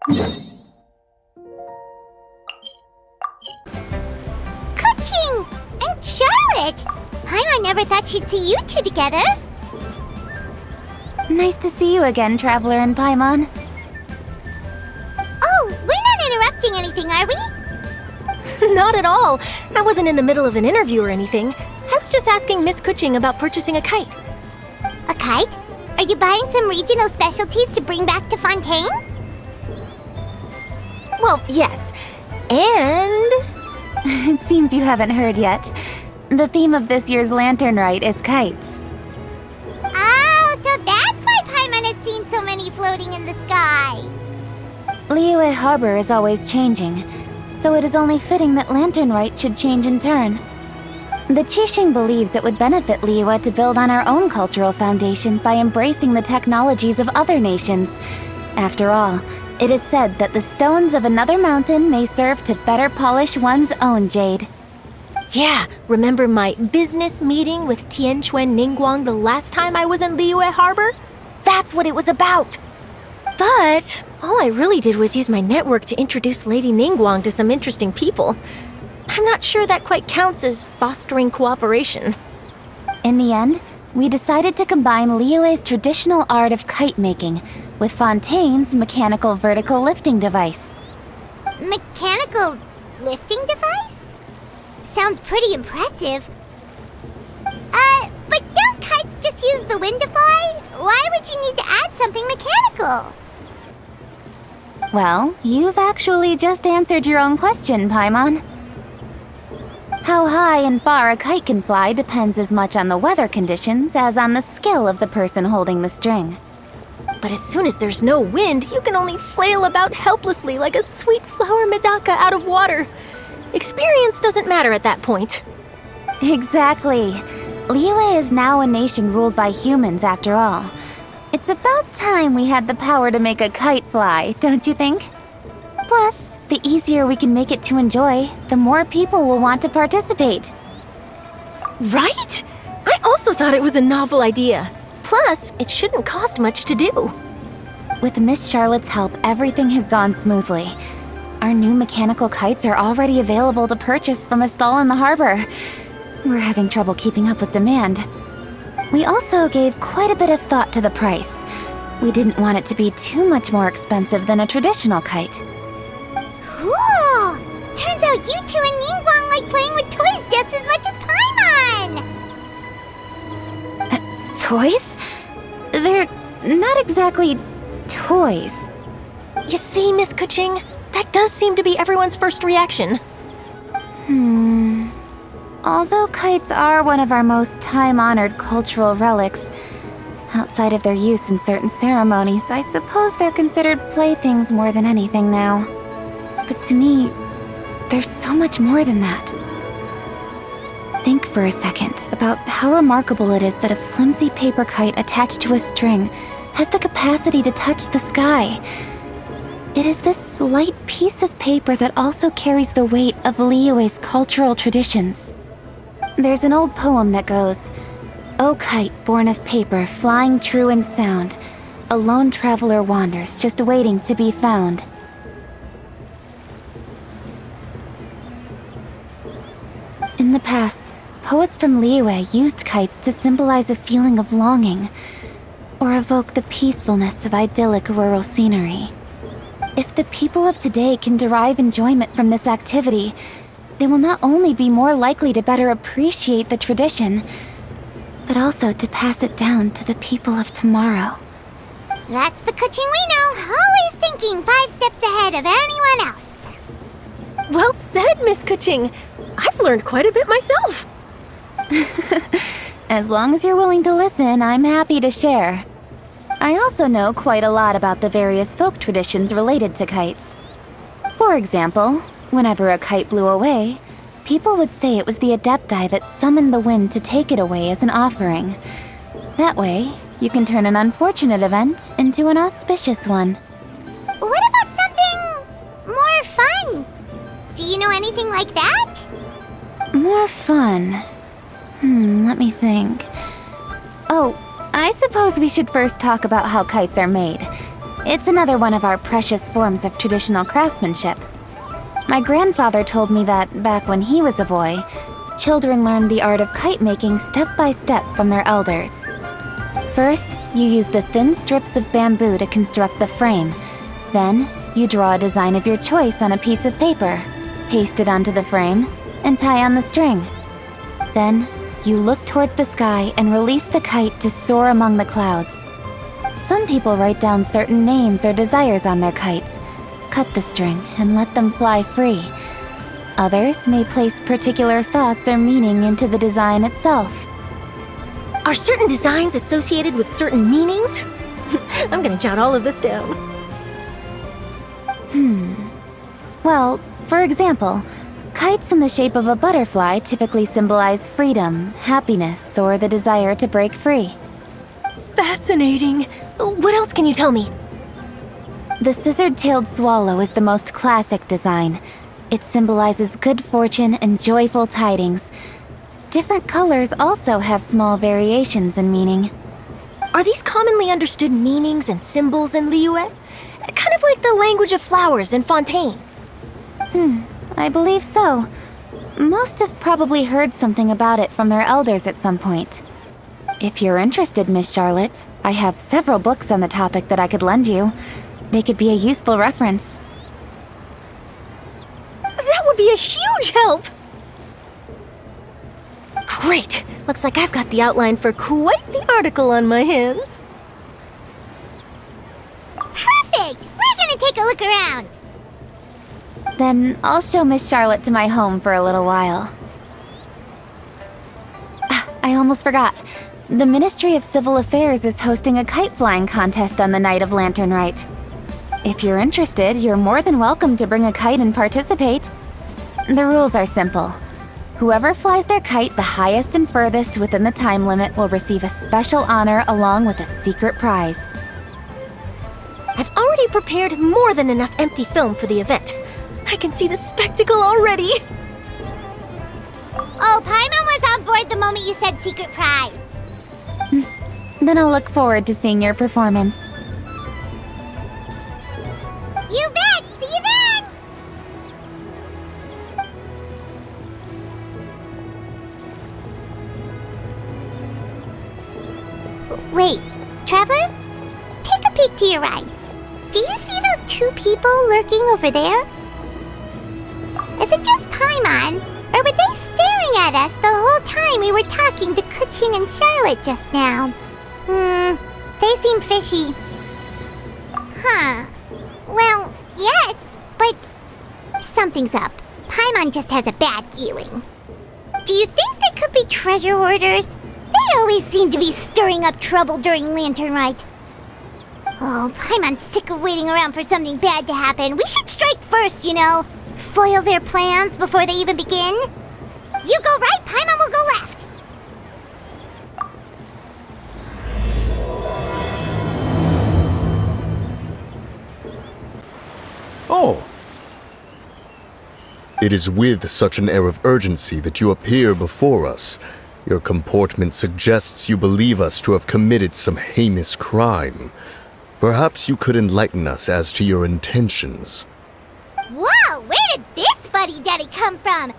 Kuching and Charlotte! I never thought she'd see you two together. Nice to see you again, Traveler and Paimon. Oh, we're not interrupting anything, are we? Not at all. I wasn't in the middle of an interview or anything. I was just asking Miss Kuching about purchasing a kite. A kite? Are you buying some regional specialties to bring back to Fontaine? Well, yes. And... It seems you haven't heard yet. The theme of this year's Lantern Rite is kites. Oh, so that's why Paimon has seen so many floating in the sky. Liyue Harbor is always changing, so it is only fitting that Lantern Rite should change in turn. The Qixing believes it would benefit Liyue to build on our own cultural foundation by embracing the technologies of other nations. After all, it is said that the stones of another mountain may serve to better polish one's own jade. yeah, remember my business meeting with Tianquan Ningguang the last time I was in Liyue Harbor? That's what it was about. But all I really did was use my network to introduce Lady Ningguang to some interesting people. I'm not sure that quite counts as fostering cooperation. In the end, we decided to combine Liyue's traditional art of kite making with Fontaine's mechanical vertical lifting device. Mechanical lifting device? Sounds pretty impressive. But don't kites just use the wind to fly? Why would you need to add something mechanical? Well, you've actually just answered your own question, Paimon. How high and far a kite can fly depends as much on the weather conditions as on the skill of the person holding the string. But as soon as there's no wind, you can only flail about helplessly like a sweet flower medaka out of water. Experience doesn't matter at that point. Exactly. Liyue is now a nation ruled by humans, after all. It's about time we had the power to make a kite fly, don't you think? Plus, the easier we can make it to enjoy, the more people will want to participate. Right? I also thought it was a novel idea. Plus, it shouldn't cost much to do. With Miss Charlotte's help, everything has gone smoothly. Our new mechanical kites are already available to purchase from a stall in the harbor. We're having trouble keeping up with demand. We also gave quite a bit of thought to the price. We didn't want it to be too much more expensive than a traditional kite. Cool! Turns out you two and Ningguang like playing with toys just as much as Paimon! Toys? They're not exactly toys. You see, Miss Kuching? That does seem to be everyone's first reaction. Although kites are one of our most time-honored cultural relics, outside of their use in certain ceremonies, I suppose they're considered playthings more than anything now. But to me, there's so much more than that. Think for a second about how remarkable it is that a flimsy paper kite attached to a string has the capacity to touch the sky. It is this slight piece of paper that also carries the weight of Liyue's cultural traditions. There's an old poem that goes, "O kite born of paper, flying true in sound, a lone traveler wanders, just waiting to be found." In the past, poets from Liyue used kites to symbolize a feeling of longing, or evoke the peacefulness of idyllic rural scenery. If the people of today can derive enjoyment from this activity, they will not only be more likely to better appreciate the tradition, but also to pass it down to the people of tomorrow. That's the Kuching we know, always thinking 5 steps ahead of anyone else. Well said, Miss Kuching. I've learned quite a bit myself. As long as you're willing to listen, I'm happy to share. I also know quite a lot about the various folk traditions related to kites. For example, whenever a kite blew away, people would say it was the Adepti that summoned the wind to take it away as an offering. That way, you can turn an unfortunate event into an auspicious one. What about something more fun? Do you know anything like that? More fun. Let me think. Oh, I suppose we should first talk about how kites are made. It's another one of our precious forms of traditional craftsmanship. My grandfather told me that back when he was a boy, children learned the art of kite making step by step from their elders. First, you use the thin strips of bamboo to construct the frame. Then, you draw a design of your choice on a piece of paper, paste it onto the frame, and tie on the string. Then, you look towards the sky and release the kite to soar among the clouds. Some people write down certain names or desires on their kites, cut the string, and let them fly free. Others may place particular thoughts or meaning into the design itself. Are certain designs associated with certain meanings? I'm gonna jot all of this down. Well, for example, kites in the shape of a butterfly typically symbolize freedom, happiness, or the desire to break free. Fascinating. What else can you tell me? The scissor-tailed swallow is the most classic design. It symbolizes good fortune and joyful tidings. Different colors also have small variations in meaning. Are these commonly understood meanings and symbols in Liyue? Kind of like the language of flowers in Fontaine. I believe so. Most have probably heard something about it from their elders at some point. If you're interested, Miss Charlotte, I have several books on the topic that I could lend you. They could be a useful reference. That would be a huge help! Great! Looks like I've got the outline for quite the article on my hands. Perfect! We're gonna take a look around. Then I'll show Miss Charlotte to my home for a little while. I almost forgot. The Ministry of Civil Affairs is hosting a kite flying contest on the night of Lantern Rite. If you're interested, you're more than welcome to bring a kite and participate. The rules are simple. Whoever flies their kite the highest and furthest within the time limit will receive a special honor along with a secret prize. I've already prepared more than enough empty film for the event. I can see the spectacle already. Oh, Paimon was on board the moment you said secret prize. Then I'll look forward to seeing your performance. You bet! See you then! Wait, Traveler? Take a peek to your right. Do you see those two people lurking over there? Is it just Paimon? Or were they staring at us the whole time we were talking to Kuching and Charlotte just now? They seem fishy. Huh. Well, yes, but something's up. Paimon just has a bad feeling. Do you think they could be treasure hoarders? They always seem to be stirring up trouble during Lantern Rite. Oh, Paimon's sick of waiting around for something bad to happen. We should strike first, you know. Foil their plans before they even begin. You go right, Paimon will go left. Oh. It is with such an air of urgency that you appear before us. Your comportment suggests you believe us to have committed some heinous crime. Perhaps you could enlighten us as to your intentions. Whoa, where did this fuddy-duddy come from?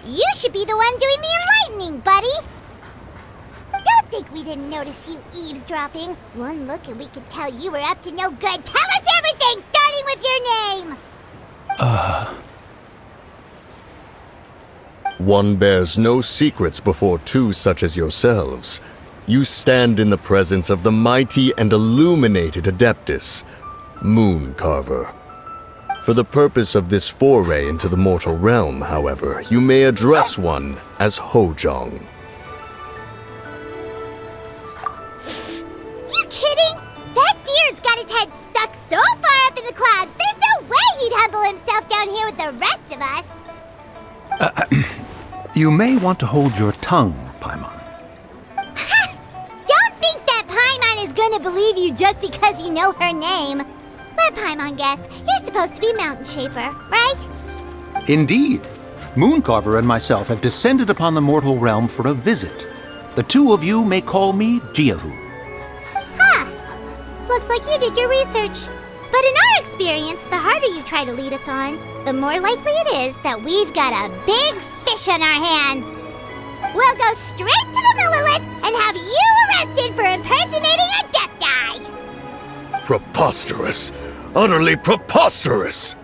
You should be the one doing the enlightening, buddy. Don't think we didn't notice you eavesdropping. One look and we could tell you were up to no good. Tell us everything, starting with your name. One bears no secrets before two such as yourselves. You stand in the presence of the mighty and illuminated Adeptus, Moon Carver. For the purpose of this foray into the mortal realm, however, you may address one as Hojong. You kidding? That deer's got his head stuck so far up in the clouds, there's no way he'd humble himself down here with the rest of us. You may want to hold your tongue, Paimon. Don't think that Paimon is gonna believe you just because you know her name. Let Paimon guess. You're supposed to be Mountain Shaper, right? Indeed. Mooncarver and myself have descended upon the mortal realm for a visit. The two of you may call me Jiahu. Looks like you did your research. But in our experience, the harder you try to lead us on, the more likely it is that we've got a big fish on our hands. We'll go straight to the Millilith and have you arrested for impersonating a Death Guy! Preposterous! Utterly preposterous!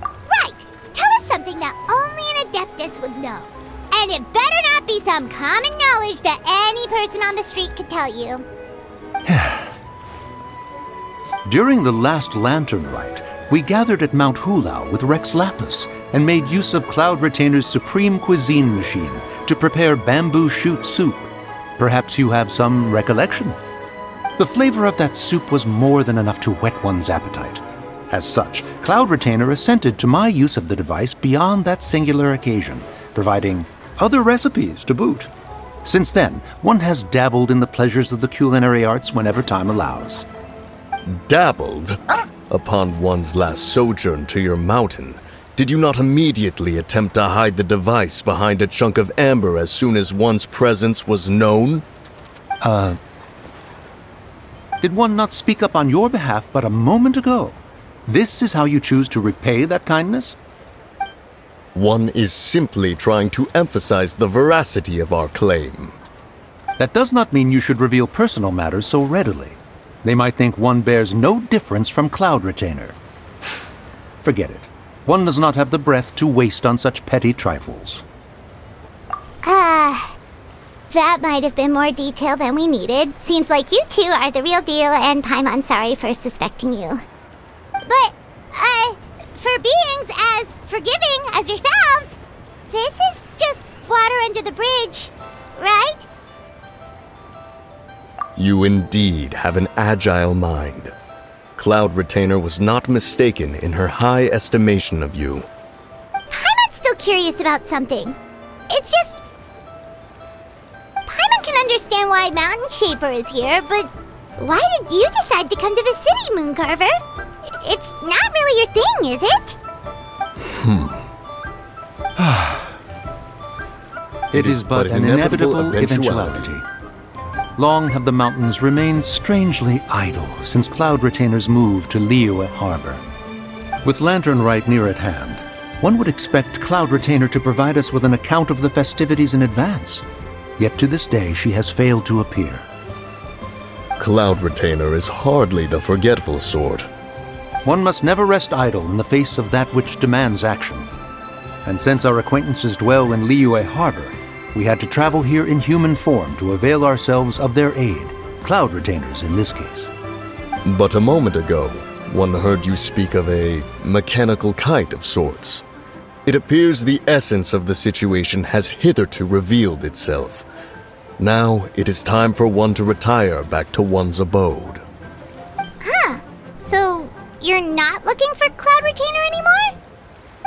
Right! Tell us something that only an Adeptus would know. And it better not be some common knowledge that any person on the street could tell you. During the last Lantern Rite, we gathered at Mount Hulao with Rex Lapis and made use of Cloud Retainer's supreme cuisine machine to prepare bamboo shoot soup. Perhaps you have some recollection? The flavor of that soup was more than enough to whet one's appetite. As such, Cloud Retainer assented to my use of the device beyond that singular occasion, providing other recipes to boot. Since then, one has dabbled in the pleasures of the culinary arts whenever time allows. Dabbled? Upon one's last sojourn to your mountain, did you not immediately attempt to hide the device behind a chunk of amber as soon as one's presence was known? Did one not speak up on your behalf but a moment ago? This is how you choose to repay that kindness? One is simply trying to emphasize the veracity of our claim. That does not mean you should reveal personal matters so readily. They might think one bears no difference from Cloud Retainer. Forget it. One does not have the breath to waste on such petty trifles. That might have been more detail than we needed. Seems like you two are the real deal, and Paimon's sorry for suspecting you. But, for beings as forgiving as yourselves, this is just water under the bridge, right? You indeed have an agile mind. Cloud Retainer was not mistaken in her high estimation of you. Paimon's still curious about something. It's just... Paimon can understand why Mountain Shaper is here, but why did you decide to come to the city, Mooncarver? It's not really your thing, is it? It is but an inevitable eventuality. Long have the mountains remained strangely idle since Cloud Retainer's move to Liyue Harbor. With Lantern Rite near at hand, one would expect Cloud Retainer to provide us with an account of the festivities in advance. Yet to this day she has failed to appear. Cloud Retainer is hardly the forgetful sort. One must never rest idle in the face of that which demands action. And since our acquaintances dwell in Liyue Harbor, we had to travel here in human form to avail ourselves of their aid, Cloud Retainers in this case. But a moment ago, one heard you speak of a mechanical kite of sorts. It appears the essence of the situation has hitherto revealed itself. Now it is time for one to retire back to one's abode. So, you're not looking for Cloud Retainer anymore?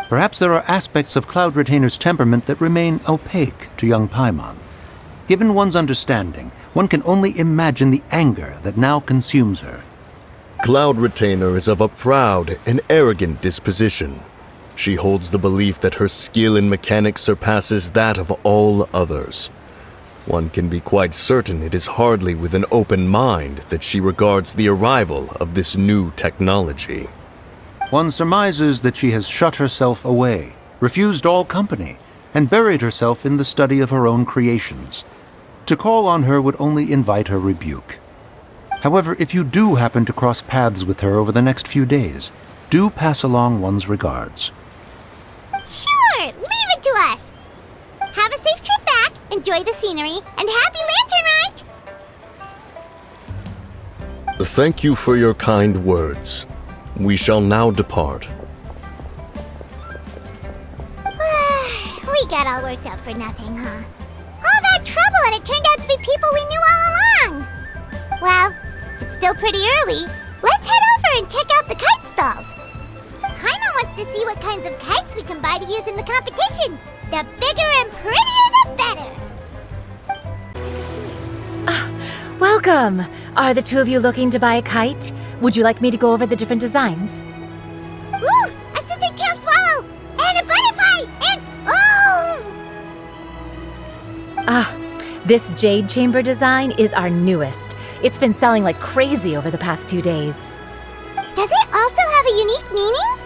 Perhaps there are aspects of Cloud Retainer's temperament that remain opaque to young Paimon. Given one's understanding, one can only imagine the anger that now consumes her. Cloud Retainer is of a proud and arrogant disposition. She holds the belief that her skill in mechanics surpasses that of all others. One can be quite certain it is hardly with an open mind that she regards the arrival of this new technology. One surmises that she has shut herself away, refused all company, and buried herself in the study of her own creations. To call on her would only invite her rebuke. However, if you do happen to cross paths with her over the next few days, do pass along one's regards. Sure, leave it to us. Have a safe trip back, enjoy the scenery, and happy Lantern Rite! Thank you for your kind words. We shall now depart. We got all worked up for nothing, huh? All that trouble, and it turned out to be people we knew all along. Well, it's still pretty early. Let's head over and check out the kite stalls. Paimon wants to see what kinds of kites we can buy to use in the competition. The bigger and prettier, the better. Welcome! Are the two of you looking to buy a kite? Would you like me to go over the different designs? Ooh, a scissor can't swallow! And a butterfly! And oh! This jade chamber design is our newest. It's been selling like crazy over the past 2 days. Does it also have a unique meaning?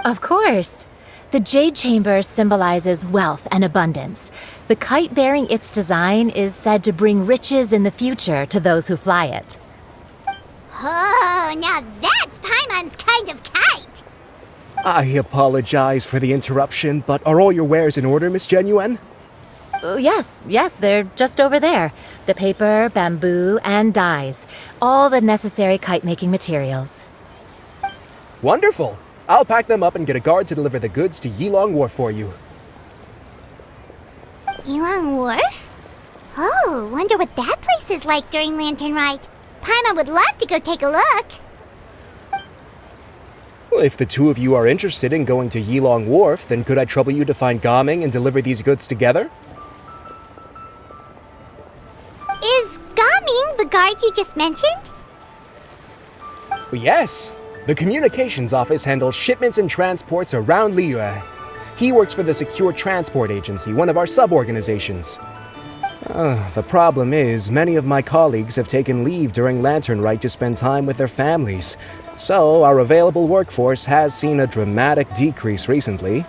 Of course. The Jade Chamber symbolizes wealth and abundance. The kite bearing its design is said to bring riches in the future to those who fly it. Oh, now that's Paimon's kind of kite. I apologize for the interruption, but are all your wares in order, Miss Genuine? Yes, they're just over there. The paper, bamboo, and dyes. All the necessary kite-making materials. Wonderful! I'll pack them up and get a guard to deliver the goods to Yilong Wharf for you. Yilong Wharf? Oh, wonder what that place is like during Lantern Rite. Paimon would love to go take a look. Well, if the two of you are interested in going to Yilong Wharf, then could I trouble you to find Gaming and deliver these goods together? Is Gaming the guard you just mentioned? Yes. The communications office handles shipments and transports around Liyue. He works for the Secure Transport Agency, one of our sub-organizations. The problem is, many of my colleagues have taken leave during Lantern Rite to spend time with their families, so our available workforce has seen a dramatic decrease recently.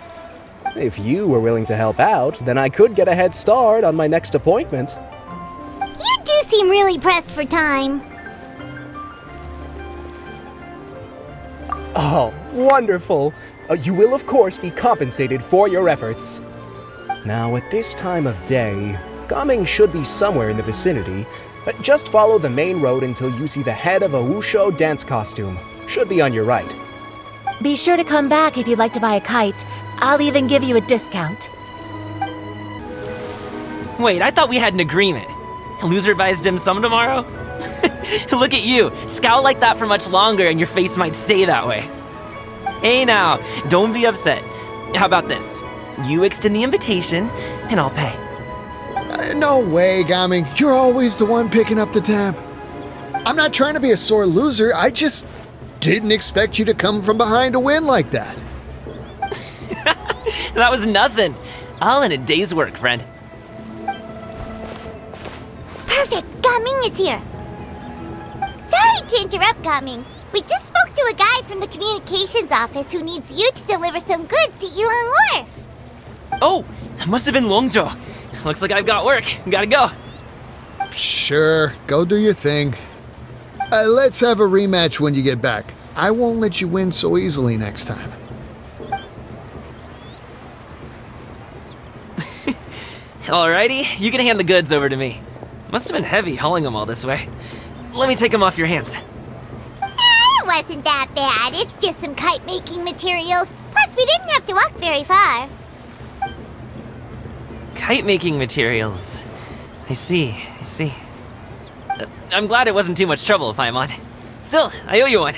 If you were willing to help out, then I could get a head start on my next appointment. You do seem really pressed for time. Oh, wonderful! You will, of course, be compensated for your efforts. Now, at this time of day, Gaming should be somewhere in the vicinity. Just follow the main road until you see the head of a Wushu dance costume. Should be on your right. Be sure to come back if you'd like to buy a kite. I'll even give you a discount. Wait, I thought we had an agreement. Loser buys dim sum tomorrow? Look at you, scowl like that for much longer and your face might stay that way. Hey now, don't be upset. How about this? You extend the invitation, and I'll pay. No way, Gaming. You're always the one picking up the tab. I'm not trying to be a sore loser. I just didn't expect you to come from behind to win like that. That was nothing. All in a day's work, friend. Perfect, Gaming is here. Sorry to interrupt, Gaming. We just spoke to a guy from the communications office who needs you to deliver some goods to Yilong Wharf. Oh, that must have been Longzhou. Looks like I've got work. Gotta go. Sure, go do your thing. Let's have a rematch when you get back. I won't let you win so easily next time. Alrighty, you can hand the goods over to me. Must have been heavy hauling them all this way. Let me take them off your hands. It wasn't that bad. It's just some kite-making materials. Plus, we didn't have to walk very far. Kite-making materials. I see. I'm glad it wasn't too much trouble, Paimon. Still, I owe you one.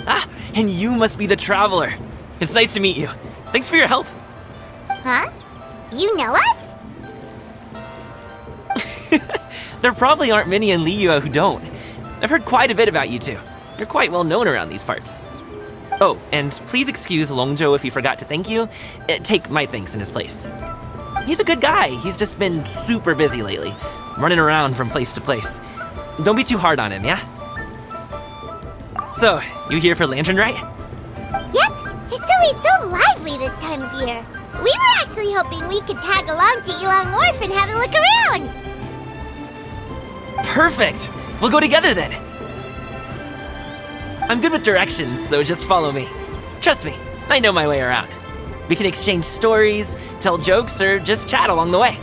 Ah, and you must be the traveler. It's nice to meet you. Thanks for your help. Huh? You know us? There probably aren't many in Liyue who don't. I've heard quite a bit about you two. You're quite well known around these parts. Oh, and please excuse Longzhou if he forgot to thank you. Take my thanks in his place. He's a good guy. He's just been super busy lately, running around from place to place. Don't be too hard on him, yeah? So, you here for Lantern Rite? Yep. It's always so lively this time of year. We were actually hoping we could tag along to Yilong Wharf and have a look around. Perfect! We'll go together then. I'm good with directions, so just follow me. Trust me, I know my way around. We can exchange stories, tell jokes, or just chat along the way.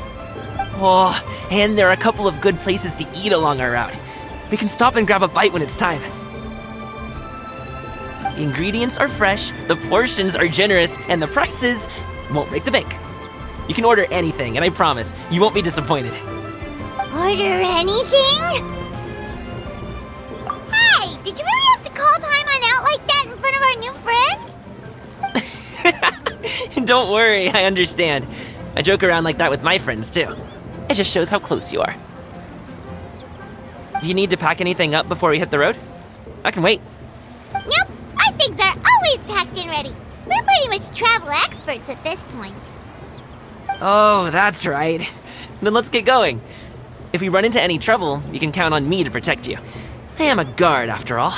Oh, and there are a couple of good places to eat along our route. We can stop and grab a bite when it's time. The ingredients are fresh, the portions are generous, and the prices won't break the bank. You can order anything, and I promise, you won't be disappointed. Order anything? Hey, did you really have to call Paimon out like that in front of our new friend? Don't worry, I understand. I joke around like that with my friends, too. It just shows how close you are. Do you need to pack anything up before we hit the road? I can wait. Nope, our things are always packed and ready. We're pretty much travel experts at this point. Oh, that's right. Then let's get going. If we run into any trouble, you can count on me to protect you. I am a guard, after all.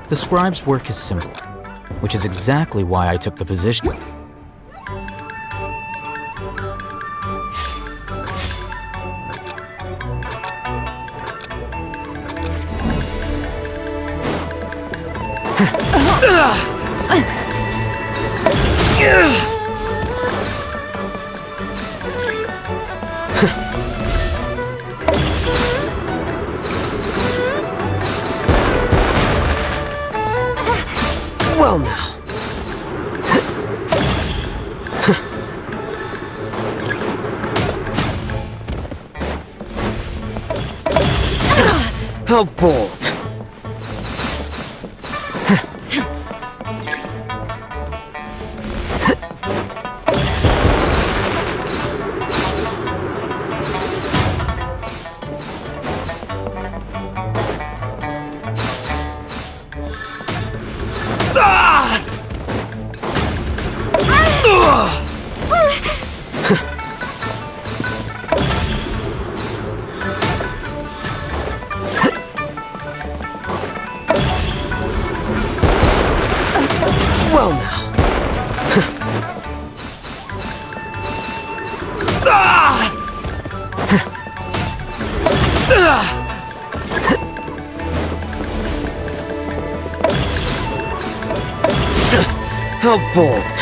The scribe's work is simple, which is exactly why I took the position. Well now. How bold. Well now. How bold.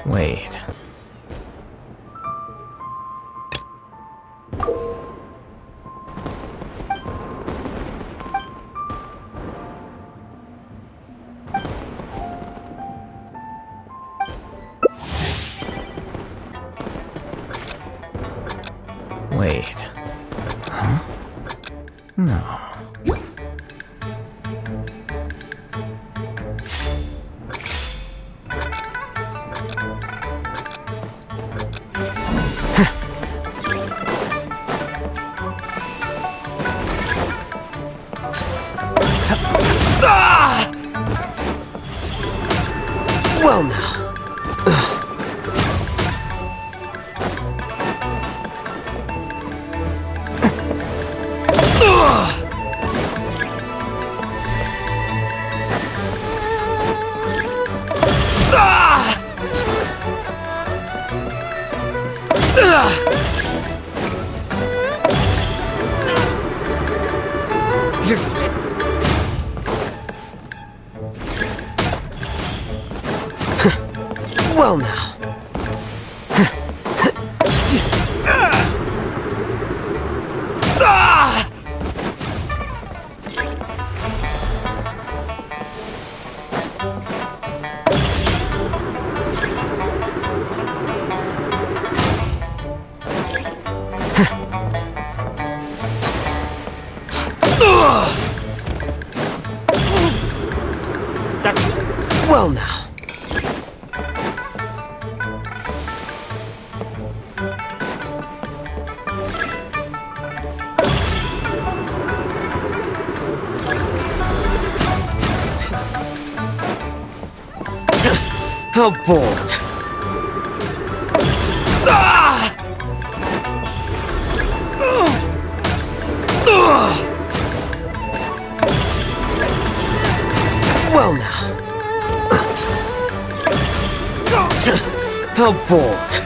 Wait. Wait. Huh? No. Well now. Well now. That's well now. How bold. Ah! Well now. How bold.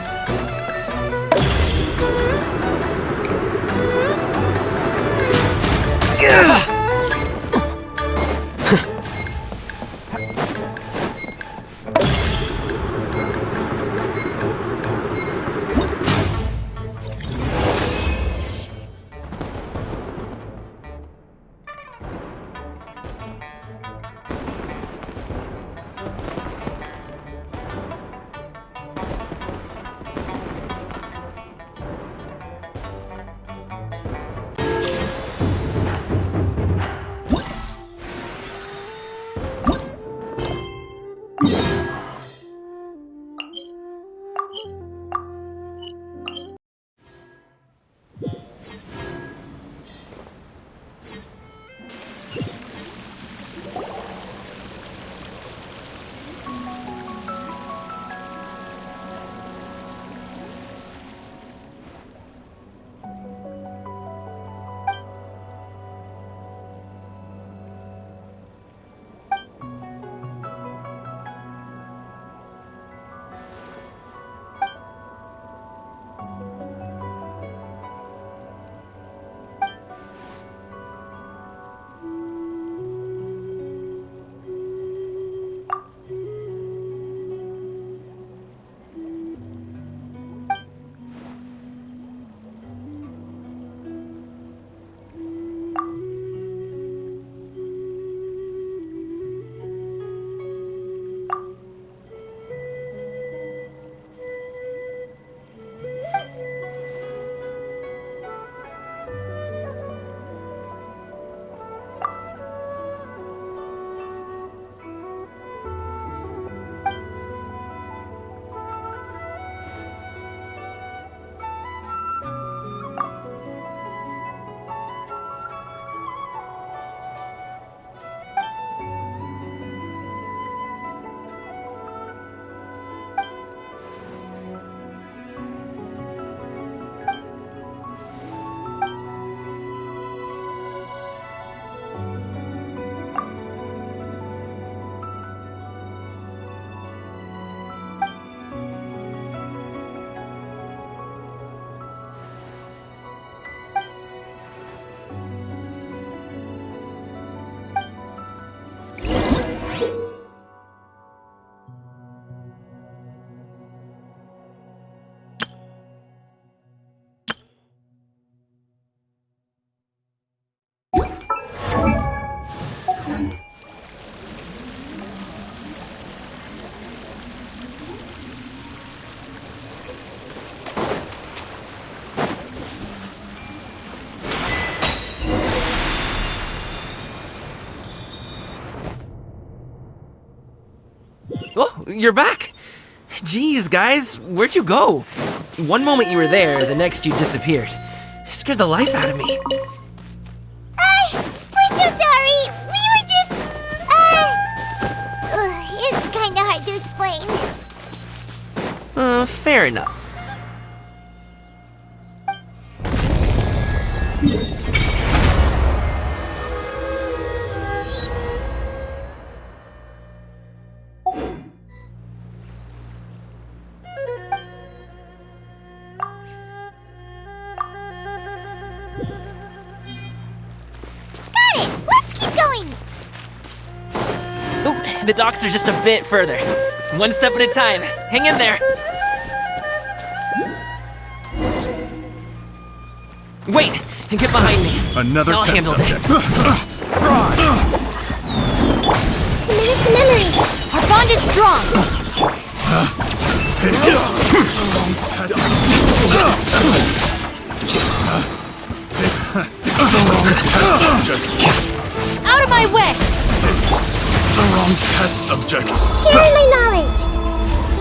Oh, you're back! Jeez, guys, where'd you go? One moment you were there, the next you disappeared. You scared the life out of me. We're so sorry. We were just, it's kinda hard to explain. Fair enough. The docks are just a bit further. One step at a time. Hang in there. Wait! Get behind me. Another I'll test handle this. Commit to memory. Our bond is strong. Out of my way! The wrong test subject. Sharing my knowledge.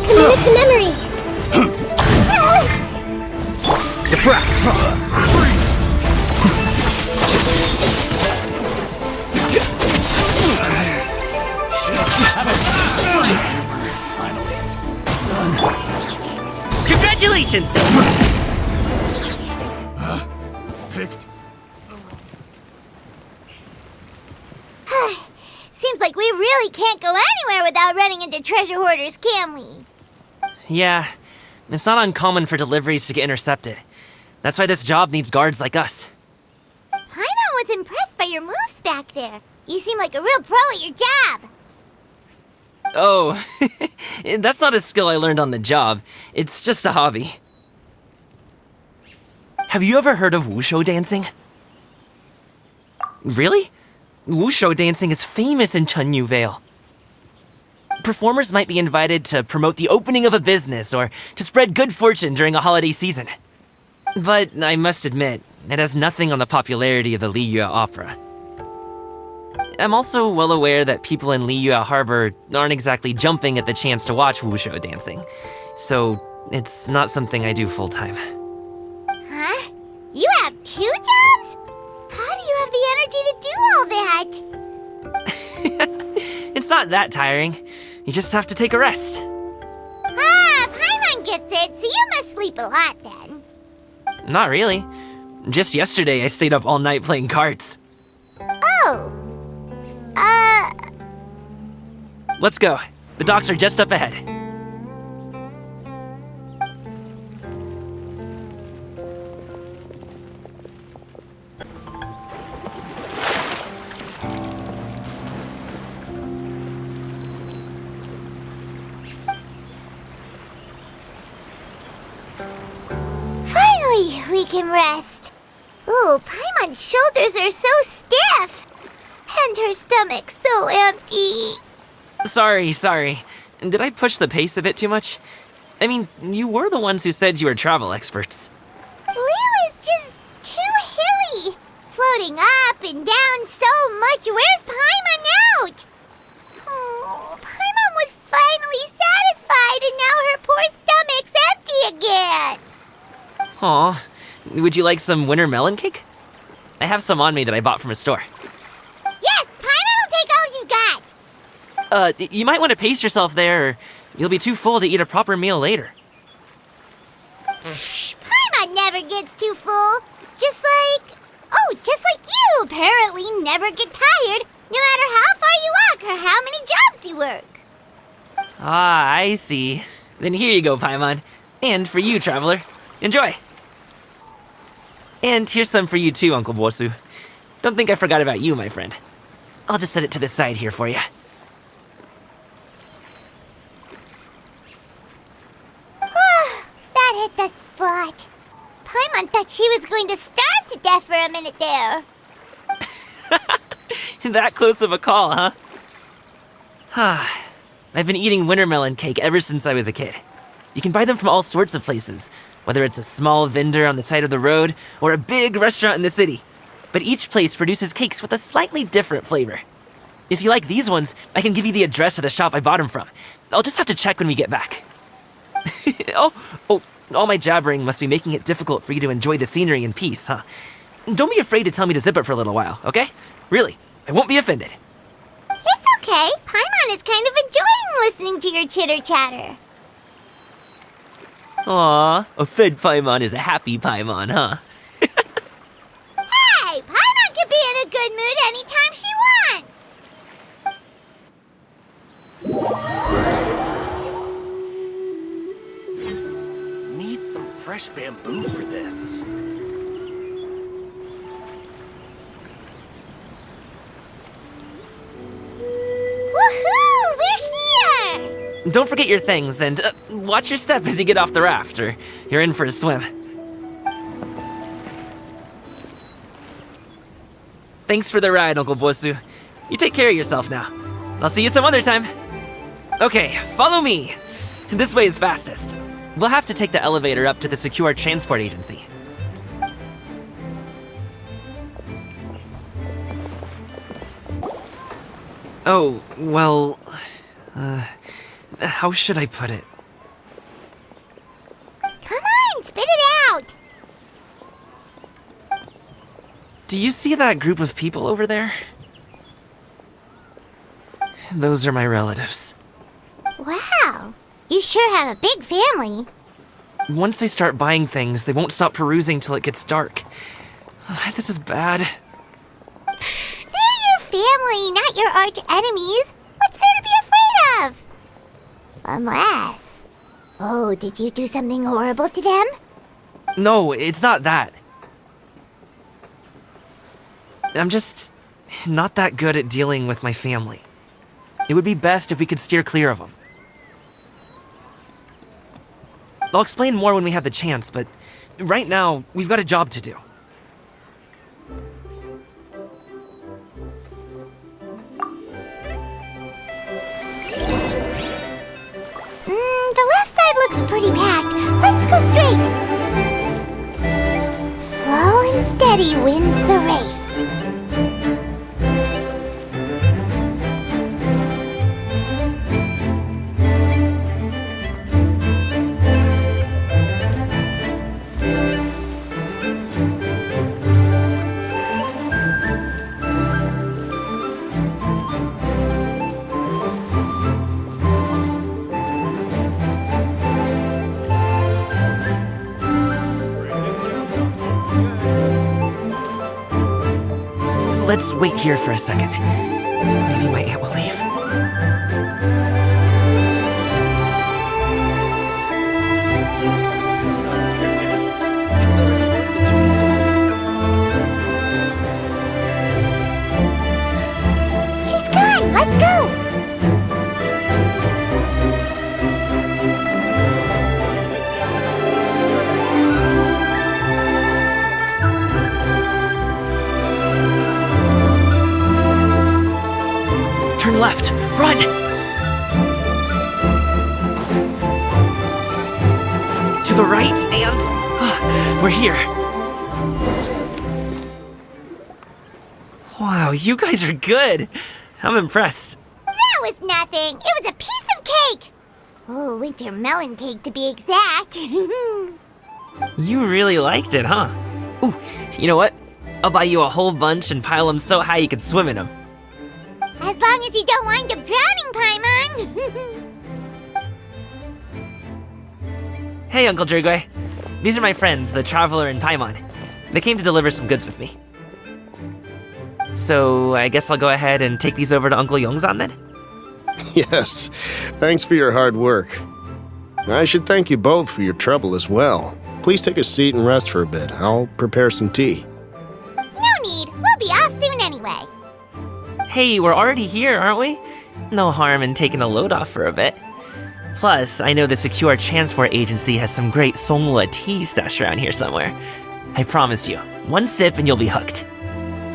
Commit to memory. Defract! Finally. Congratulations! Picked. Seems like we really can't go anywhere without running into treasure hoarders, can we? Yeah, it's not uncommon for deliveries to get intercepted. That's why this job needs guards like us. Paimon was impressed by your moves back there. You seem like a real pro at your job. Oh, that's not a skill I learned on the job. It's just a hobby. Have you ever heard of wushu dancing? Really? Wushu dancing is famous in Chunyu Vale. Performers might be invited to promote the opening of a business or to spread good fortune during a holiday season. But I must admit, it has nothing on the popularity of the Liyue opera. I'm also well aware that people in Liyue Harbor aren't exactly jumping at the chance to watch wushu dancing, so it's not something I do full-time. Huh? You have 2 jobs? How do you have the energy to do all that? It's not that tiring. You just have to take a rest. Ah, Paimon gets it, so you must sleep a lot then. Not really. Just yesterday, I stayed up all night playing cards. Oh. Let's go. The docks are just up ahead. Finally, we can rest. Ooh, Paimon's shoulders are so stiff. And her stomach so empty. Sorry. Did I push the pace a bit too much? I mean, you were the ones who said you were travel experts. Liu is just too hilly. Floating up and down so much. Where's Paimon out? Oh, Paimon was finally satisfied and now her poor stomach's empty again. Aw, would you like some winter melon cake? I have some on me that I bought from a store. Yes, Paimon will take all you got. You might want to pace yourself there, or you'll be too full to eat a proper meal later. Paimon never gets too full. Just like you apparently never get tired, no matter how far you walk or how many jobs you work. Ah, I see. Then here you go, Paimon. And for you, traveler. Enjoy. And here's some for you too, Uncle Bosu. Don't think I forgot about you, my friend. I'll just set it to the side here for you. That hit the spot. Paimon thought she was going to starve to death for a minute there. That close of a call, huh? I've been eating winter melon cake ever since I was a kid. You can buy them from all sorts of places, whether it's a small vendor on the side of the road or a big restaurant in the city. But each place produces cakes with a slightly different flavor. If you like these ones, I can give you the address of the shop I bought them from. I'll just have to check when we get back. Oh, all my jabbering must be making it difficult for you to enjoy the scenery in peace, huh? Don't be afraid to tell me to zip it for a little while, okay? Really, I won't be offended. It's okay. Paimon is kind of enjoying listening to your chitter-chatter. Aw, a fed Paimon is a happy Paimon, huh? Hey, Paimon can be in a good mood anytime she wants. Need some fresh bamboo for this. Woohoo! We're here! Don't forget your things, and watch your step as you get off the raft, or you're in for a swim. Thanks for the ride, Uncle Bosu. You take care of yourself now. I'll see you some other time. Okay, follow me. This way is fastest. We'll have to take the elevator up to the secure transport agency. Oh, well... how should I put it? Come on, spit it out! Do you see that group of people over there? Those are my relatives. Wow, you sure have a big family. Once they start buying things, they won't stop perusing till it gets dark. This is bad. They're your family, not your arch enemies. What's there to be afraid of? Unless... Oh, did you do something horrible to them? No, it's not that. I'm just not that good at dealing with my family. It would be best if we could steer clear of them. I'll explain more when we have the chance, but right now, we've got a job to do. The left side looks pretty packed. Let's go straight. Slow and steady wins the race. Let's wait here for a second. Maybe my aunt will leave. She's gone. Let's go. Turn left. Run! To the right, and... we're here. Wow, you guys are good. I'm impressed. That was nothing. It was a piece of cake. Oh, winter melon cake to be exact. You really liked it, huh? Ooh, you know what? I'll buy you a whole bunch and pile them so high you could swim in them. As long as you don't wind up drowning, Paimon. Hey, Uncle Jirgwe. These are my friends, the Traveler and Paimon. They came to deliver some goods with me. So, I guess I'll go ahead and take these over to Uncle Yongzan then? Yes, thanks for your hard work. I should thank you both for your trouble as well. Please take a seat and rest for a bit. I'll prepare some tea. No need. We'll be off soon anyway. Hey, we're already here, aren't we? No harm in taking a load off for a bit. Plus, I know the Secure Transport Agency has some great Songhua tea stashed around here somewhere. I promise you, one sip and you'll be hooked.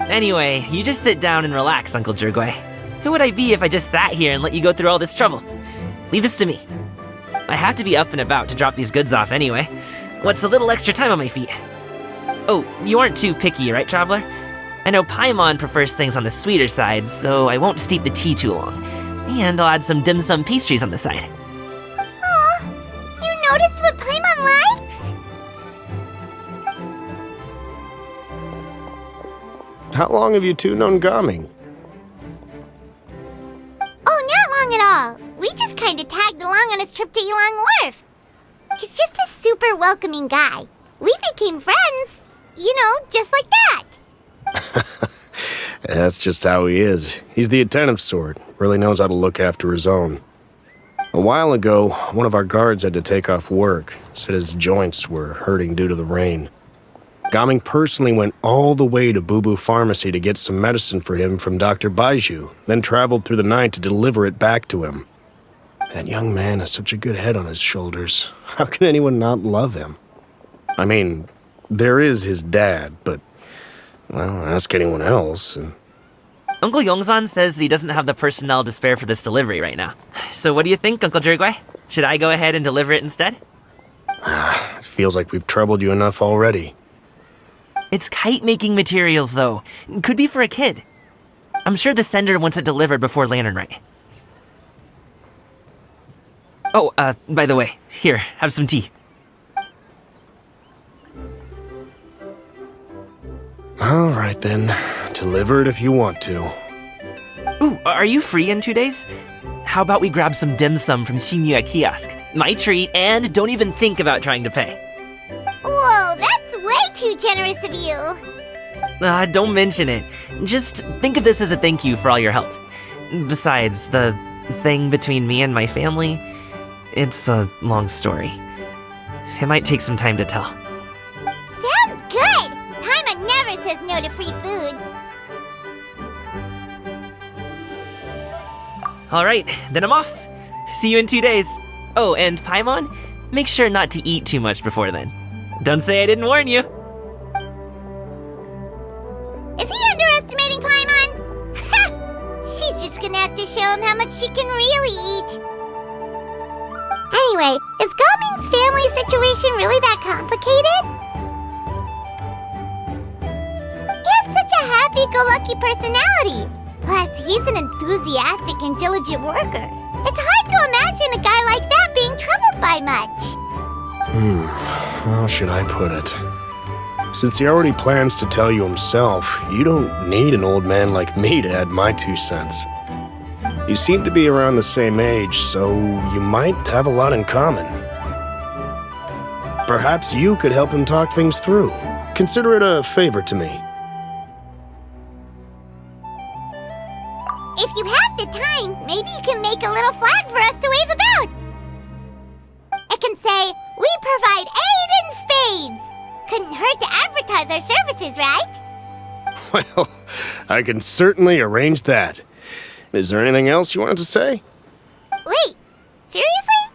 Anyway, you just sit down and relax, Uncle Jirgwe. Who would I be if I just sat here and let you go through all this trouble? Leave this to me. I have to be up and about to drop these goods off anyway. What's a little extra time on my feet? Oh, you aren't too picky, right, Traveler? I know Paimon prefers things on the sweeter side, so I won't steep the tea too long. And I'll add some dim sum pastries on the side. Aw, you noticed what Paimon likes? How long have you two known Gaming? Oh, not long at all. We just kind of tagged along on his trip to Ylang Wharf. He's just a super welcoming guy. We became friends, you know, just like that. That's just how he is. He's the attentive sort, really knows how to look after his own. A while ago, one of our guards had to take off work, said his joints were hurting due to the rain. Gaming personally went all the way to Boo Boo Pharmacy to get some medicine for him from Dr. Baiju, then traveled through the night to deliver it back to him. That young man has such a good head on his shoulders. How can anyone not love him? I mean, there is his dad, but, well, ask anyone else. Uncle Yongzan says he doesn't have the personnel to spare for this delivery right now. So what do you think, Uncle Jirgwe? Should I go ahead and deliver it instead? It feels like we've troubled you enough already. It's kite-making materials, though. Could be for a kid. I'm sure the sender wants it delivered before Lantern Rite. Oh, by the way, here, have some tea. All right, then. Deliver it if you want to. Ooh, are you free in 2 days? How about we grab some dim sum from Shinya Kiosk? My treat, and don't even think about trying to pay. Whoa, that's way too generous of you. Don't mention it. Just think of this as a thank you for all your help. Besides, the thing between me and my family, it's a long story. It might take some time to tell. Sounds good! Paimon never says no to free food. Alright, then I'm off. See you in 2 days. Oh, and Paimon, make sure not to eat too much before then. Don't say I didn't warn you. Is he underestimating Paimon? Ha! She's just gonna have to show him how much she can really eat. Anyway, is Gaming's family situation really that complicated? He has such a happy-go-lucky personality. Plus, he's an enthusiastic and diligent worker. It's hard to imagine a guy like that being troubled by much. How should I put it? Since he already plans to tell you himself, you don't need an old man like me to add my 2 cents. You seem to be around the same age, so you might have a lot in common. Perhaps you could help him talk things through. Consider it a favor to me. If you have the time, maybe you can make a little flag for us to wave about. It can say, "We provide aid in spades." Couldn't hurt to advertise our services, right? Well, I can certainly arrange that. Is there anything else you wanted to say? Wait, seriously?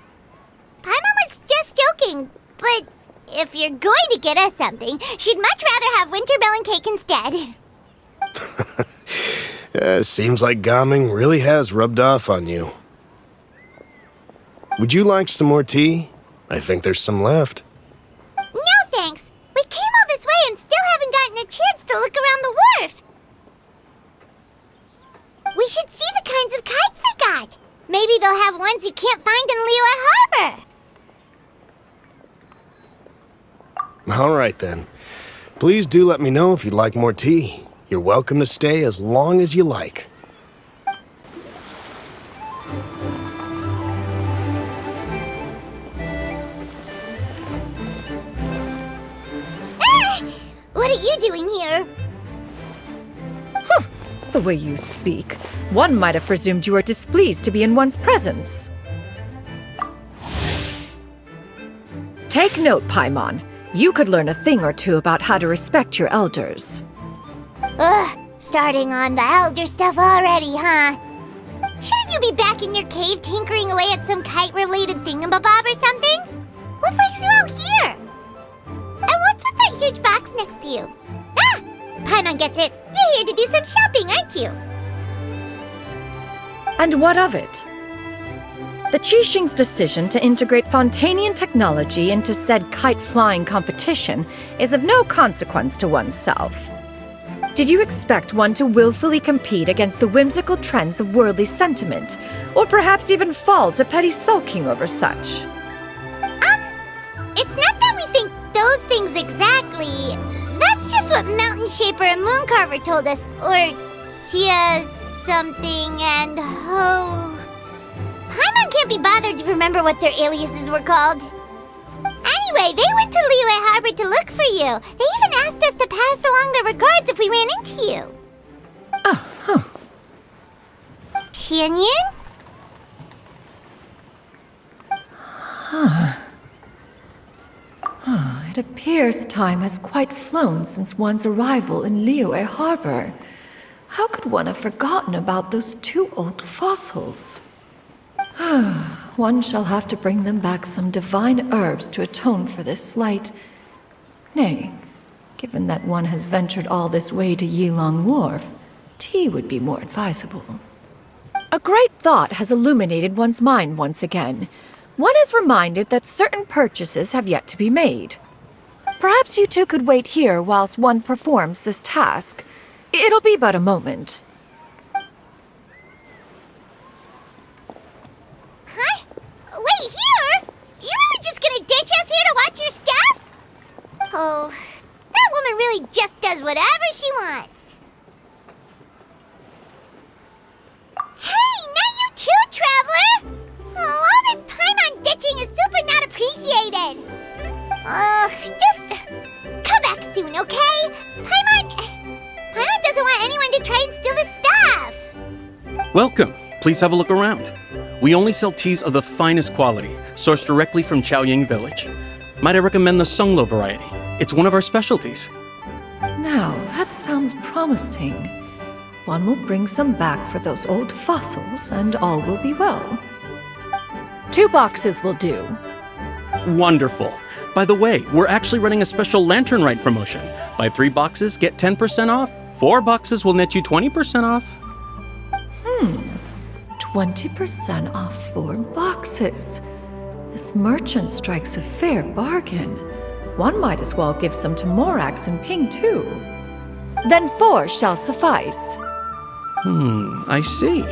Paimon was just joking, but if you're going to get us something, she'd much rather have wintermelon cake instead. Seems like Gaming really has rubbed off on you. Would you like some more tea? I think there's some left. No thanks. We came all this way and still haven't gotten a chance to look around the wharf. We should see the kinds of kites they got. Maybe they'll have ones you can't find in Liyue Harbor. All right, then. Please do let me know if you'd like more tea. You're welcome to stay as long as you like. What are you doing here? The way you speak, one might have presumed you were displeased to be in one's presence. Take note, Paimon. You could learn a thing or two about how to respect your elders. Ugh, starting on the elder stuff already, huh? Shouldn't you be back in your cave tinkering away at some kite-related thingamabob or something? What brings you out here? And what's with that huge box next to you? Ah! Paimon gets it. You're here to do some shopping, aren't you? And what of it? The Qixing's decision to integrate Fontanian technology into said kite-flying competition is of no consequence to oneself. Did you expect one to willfully compete against the whimsical trends of worldly sentiment, or perhaps even fall to petty sulking over such? It's not that we think those things exactly. That's just what Mountain Shaper and Moon Carver told us. Or Tia something and Ho. Paimon can't be bothered to remember what their aliases were called. Anyway, they went to Liyue Harbor to look for you. They even asked us to pass along their regards if we ran into you. Oh, huh. Tianyun? It appears time has quite flown since one's arrival in Liyue Harbor. How could one have forgotten about those 2 old fossils? One shall have to bring them back some divine herbs to atone for this slight. Nay, given that one has ventured all this way to Yilong Wharf, tea would be more advisable. A great thought has illuminated one's mind once again. One is reminded that certain purchases have yet to be made. Perhaps you two could wait here whilst one performs this task. It'll be but a moment. Huh? Wait, here? You really just gonna ditch us here to watch your stuff? Oh, that woman really just does whatever she wants. Hey, not you too, Traveler! Oh, all This Paimon ditching is super not appreciated. Just come back soon, okay? Paimon doesn't want anyone to try and steal his stuff. Welcome. Please have a look around. We only sell teas of the finest quality, sourced directly from Chaoying Village. Might I recommend the Sunglo variety? It's one of our specialties. Now, that sounds promising. One will bring some back for those old fossils, and all will be well. 2 boxes will do. Wonderful. By the way, we're actually running a special Lantern Rite promotion. Buy 3 boxes, get 10% off. 4 boxes will net you 20% off. 20% off 4 boxes. This merchant strikes a fair bargain. One might as well give some to Morax and Ping too. Then 4 shall suffice. I see.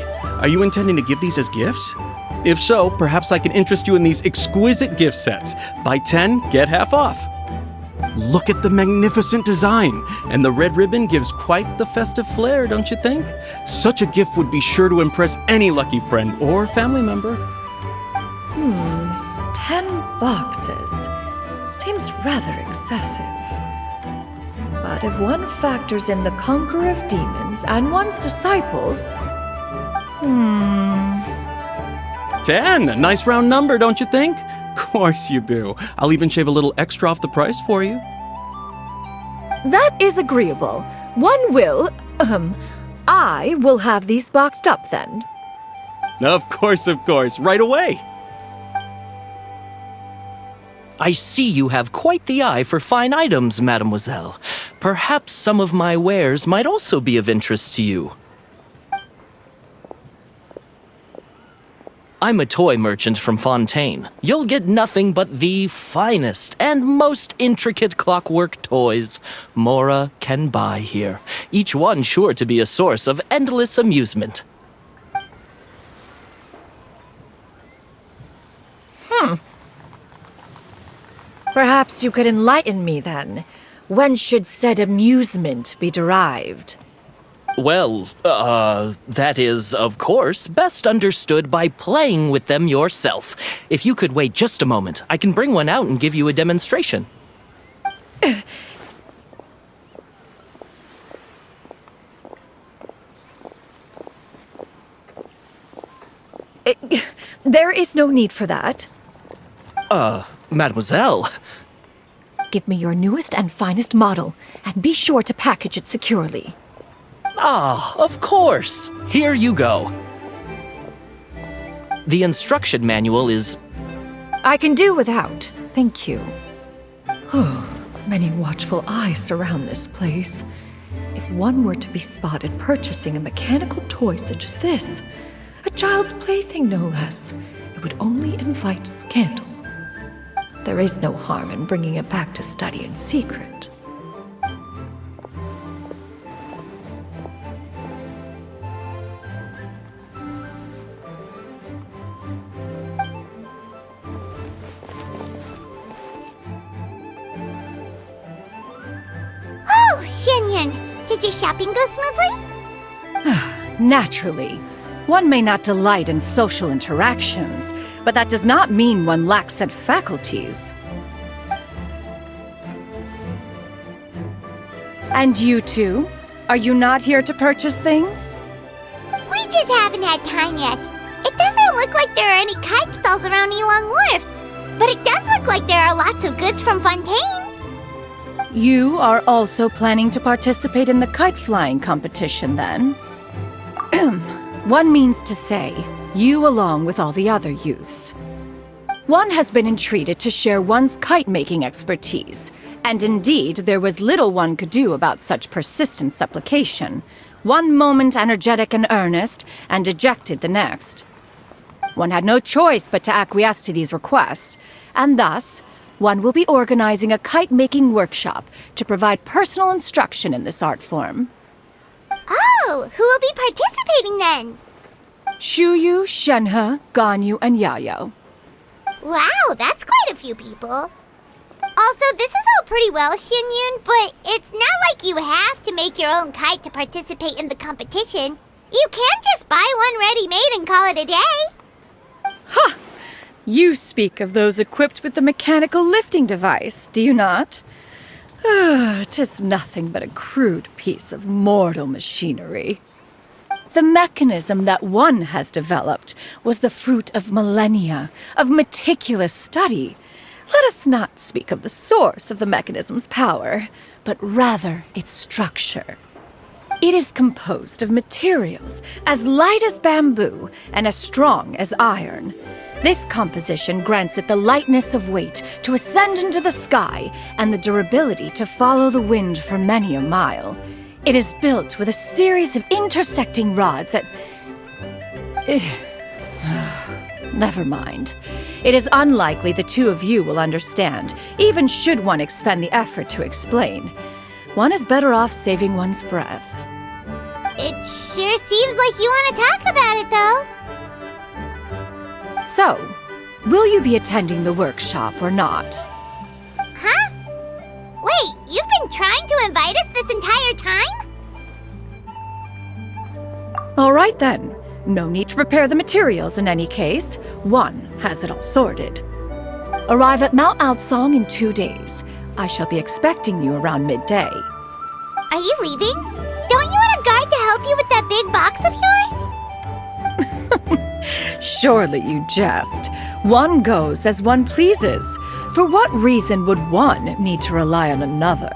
Are you intending to give these as gifts? If so, perhaps I can interest you in these exquisite gift sets. Buy 10, get half off. Look at the magnificent design, and the red ribbon gives quite the festive flair, don't you think? Such a gift would be sure to impress any lucky friend or family member. 10 boxes. Seems rather excessive. But if one factors in the Conqueror of Demons and one's disciples... 10! A nice round number, don't you think? Of course you do. I'll even shave a little extra off the price for you. That is agreeable. One will, I will have these boxed up then. Of course, right away. I see you have quite the eye for fine items, mademoiselle. Perhaps some of my wares might also be of interest to you. I'm a toy merchant from Fontaine. You'll get nothing but the finest and most intricate clockwork toys Mora can buy here, each one sure to be a source of endless amusement. Perhaps you could enlighten me then. When should said amusement be derived? Well, that is, of course, best understood by playing with them yourself. If you could wait just a moment, I can bring one out and give you a demonstration. There is no need for that. Mademoiselle. Give me your newest and finest model, and be sure to package it securely. Ah, of course. Here you go. The instruction manual is... I can do without, thank you. Many watchful eyes surround this place. If one were to be spotted purchasing a mechanical toy such as this, a child's plaything no less, it would only invite scandal. There is no harm in bringing it back to study in secret. Oh, Xianyun, did your shopping go smoothly? Naturally. One may not delight in social interactions, but that does not mean one lacks said faculties. And you two? Are you not here to purchase things? We just haven't had time yet. It doesn't look like there are any kite stalls around Elong Wharf, but it does look like there are lots of goods from Fontaine. You are also planning to participate in the kite flying competition, then? One means to say, you along with all the other youths. One has been entreated to share one's kite-making expertise, and indeed there was little one could do about such persistent supplication. One moment energetic and earnest, and dejected the next. One had no choice but to acquiesce to these requests, and thus, one will be organizing a kite-making workshop to provide personal instruction in this art form. Oh, who will be participating then? Shuyu, Shenhe, Ganyu, and Yayo. Wow, that's quite a few people. Also, this is all pretty well, Xianyun, but it's not like you have to make your own kite to participate in the competition. You can just buy one ready-made and call it a day. You speak of those equipped with the mechanical lifting device, do you not? 'Tis nothing but a crude piece of mortal machinery. The mechanism that one has developed was the fruit of millennia of meticulous study. Let us not speak of the source of the mechanism's power, but rather its structure. It is composed of materials as light as bamboo and as strong as iron. This composition grants it the lightness of weight to ascend into the sky and the durability to follow the wind for many a mile. It is built with a series of intersecting rods that... Never mind. It is unlikely the two of you will understand, even should one expend the effort to explain. One is better off saving one's breath. It sure seems like you want to talk about it, though. So, will you be attending the workshop or not? Huh? Wait, you've been trying to invite us this entire time? All right then. No need to prepare the materials in any case. One has it all sorted. Arrive at Mount Outsong in 2 days. I shall be expecting you around midday. Are you leaving? Don't you want a guard to help you with that big box of yours? Surely you jest. One goes as one pleases. For what reason would one need to rely on another?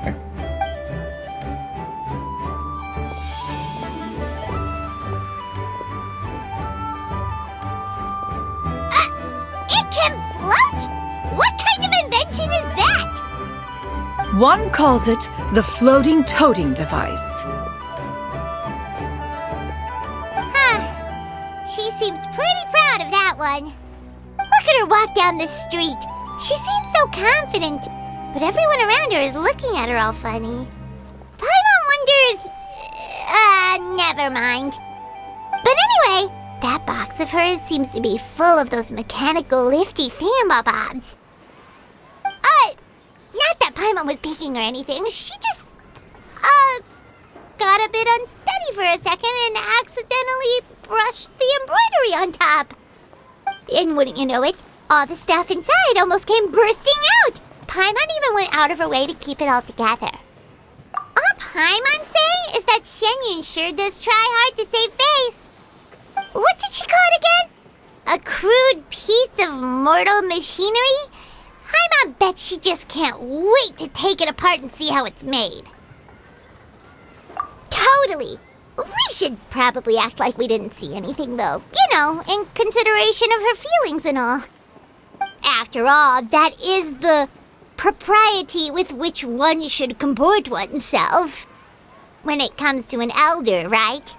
It can float? What kind of invention is that? One calls it the floating toting device. Huh. She seems pretty proud of that one. Look at her walk down the street. She seems so confident, but everyone around her is looking at her all funny. Paimon wonders... never mind. But anyway, that box of hers seems to be full of those mechanical lifty thingamabobs. Not that Paimon was peeking or anything. She just, got a bit unsteady for a second and accidentally brushed the embroidery on top. And wouldn't you know it, all the stuff inside almost came bursting out. Paimon even went out of her way to keep it all together. All Paimon say is that Shenyun sure does try hard to save face. What did she call it again? A crude piece of mortal machinery? Paimon bet she just can't wait to take it apart and see how it's made. Totally. We should probably act like we didn't see anything, though. You know, in consideration of her feelings and all. After all, that is the propriety with which one should comport oneself. When it comes to an elder, right?